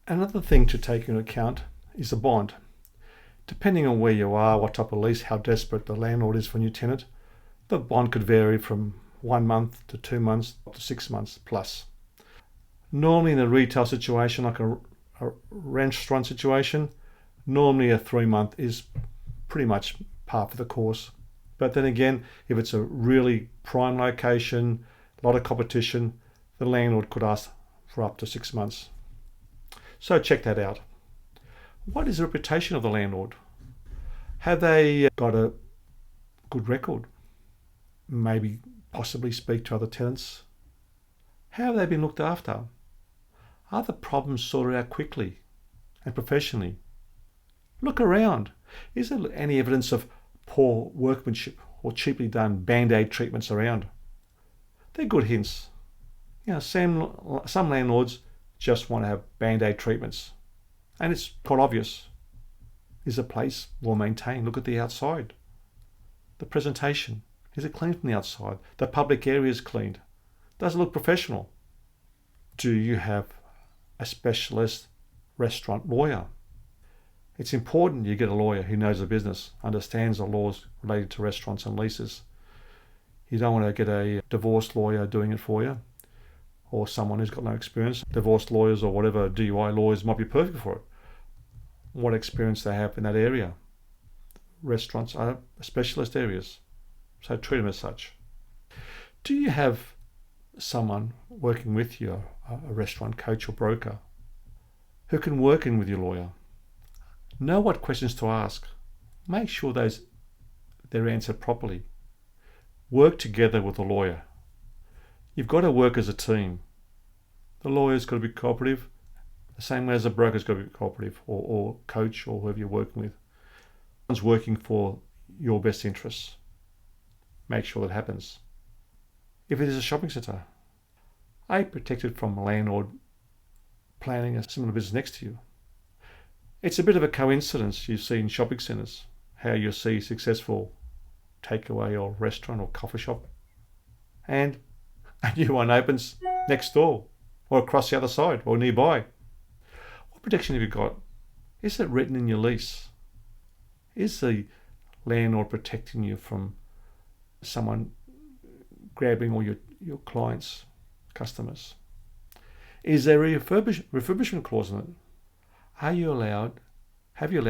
Another thing to take into account is the bond. Depending on where you are, what type of lease, how desperate the landlord is for a new tenant, the bond could vary from 1 month to 2 months up to 6 months plus. Normally in a retail situation, like a restaurant situation, normally a 3-month is pretty much par for the course. But then again, if it's a really prime location, a lot of competition, the landlord could ask for up to 6 months. So check that out. What is the reputation of the landlord? Have they got a good record? Maybe possibly speak to other tenants. How have they been looked after? Are the problems sorted out quickly and professionally? Look around. Is there any evidence of poor workmanship or cheaply done bandaid treatments around? They're good hints. Some landlords just want to have bandaid treatments. And it's quite obvious. Is the place well maintained? Look at the outside. The presentation. Is it clean from the outside? The public area is cleaned. Does it look professional? Do you have a specialist restaurant lawyer? It's important you get a lawyer who knows the business, understands the laws related to restaurants and leases. You don't want to get a divorce lawyer doing it for you, or someone who's got no experience. Divorce lawyers or whatever DUI lawyers might be perfect for it. What experience they have in that area. Restaurants are specialist areas, so treat them as such. Do you have someone working with you, a restaurant coach or broker, who can work in with your lawyer? Know what questions to ask. Make sure they're answered properly. Work together with the lawyer. You've got to work as a team. The lawyer's got to be cooperative, the same way as the broker's got to be cooperative, or coach, or whoever you're working with. Someone's working for your best interests. Make sure that happens. If it is a shopping centre, are you protected from a landlord planning a similar business next to you? It's a bit of a coincidence you see in shopping centres, how you see successful takeaway or restaurant or coffee shop, and a new one opens next door or across the other side or nearby. What protection have you got? Is it written in your lease? Is the landlord protecting you from someone grabbing all your clients, customers? Is there a refurbishment clause in it? Have you allowed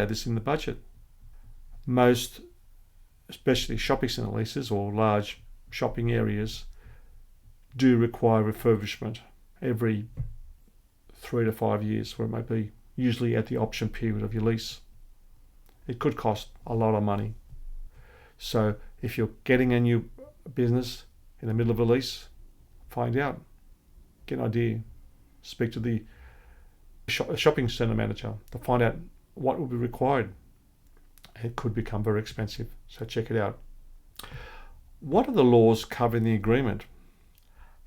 this in the budget? Most, especially shopping centre leases or large shopping areas, do require refurbishment every 3 to 5 years, where it might be, usually at the option period of your lease. It could cost a lot of money. So if you're getting a new business in the middle of a lease, find out, get an idea, speak to the shopping centre manager to find out what will be required. It could become very expensive, so check it out. What are the laws covering the agreement?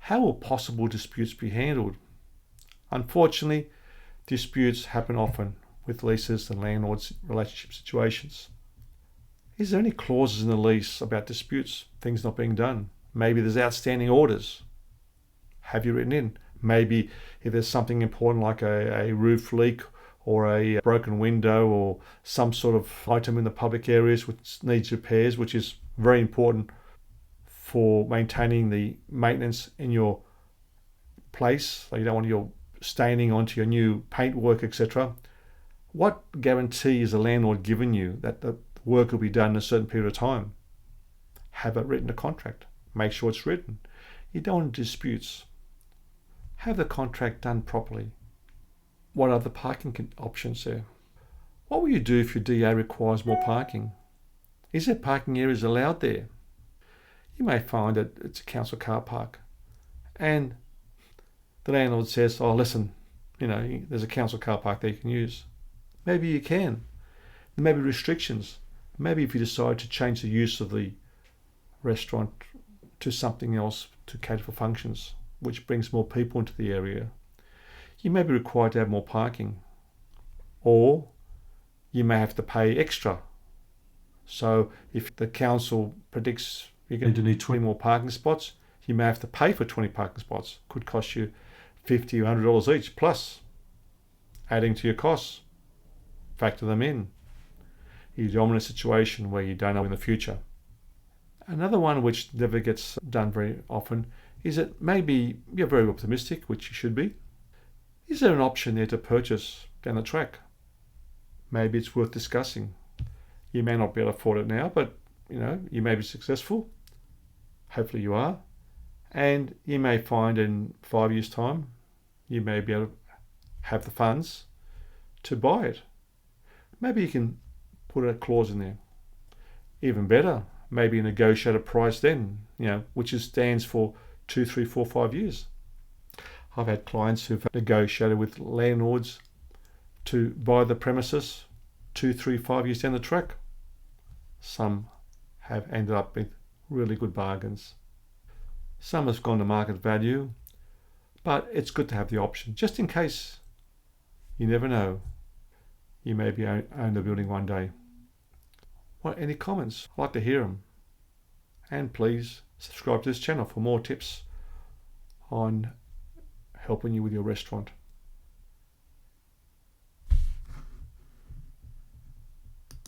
How will possible disputes be handled? Unfortunately, disputes happen often with leases and landlords relationship situations. Is there any clauses in the lease about disputes, things not being done? Maybe there's outstanding orders. Have you written in? Maybe if there's something important like a roof leak or a broken window or some sort of item in the public areas which needs repairs, which is very important for maintaining the maintenance in your place. So you don't want your staining onto your new paintwork, etc. What guarantee is the landlord giving you that the work will be done in a certain period of time? Have it written, a contract. Make sure it's written. You don't want disputes. Have the contract done properly. What are the parking options there? What will you do if your DA requires more parking? Is there parking areas allowed there? You may find that it's a council car park and the landlord says, oh listen, there's a council car park there you can use. Maybe you can. There may be restrictions. Maybe if you decide to change the use of the restaurant to something else to cater for functions, which brings more people into the area, you may be required to have more parking, or you may have to pay extra. So if the council predicts you're going to need 20 more parking spots, you may have to pay for 20 parking spots. Could cost you $50 or $100 each plus. adding to your costs. Factor them in. You don't want a situation where you don't know in the future. Another one which never gets done very often is that maybe you're very optimistic, which you should be. Is there an option there to purchase down the track? Maybe it's worth discussing. You may not be able to afford it now, but you may be successful. Hopefully you are. And you may find in 5 years' time, you may be able to have the funds to buy it. Maybe you can put a clause in there. Even better, maybe negotiate a price then, which stands for 2, 3, 4, 5 years. I've had clients who've negotiated with landlords to buy the premises 2, 3, 5 years down the track. Some have ended up with really good bargains. Some have gone to market value, but it's good to have the option, just in case. You never know. You may be own the building one day. Any comments? I'd like to hear them. And please subscribe to this channel for more tips on helping you with your restaurant.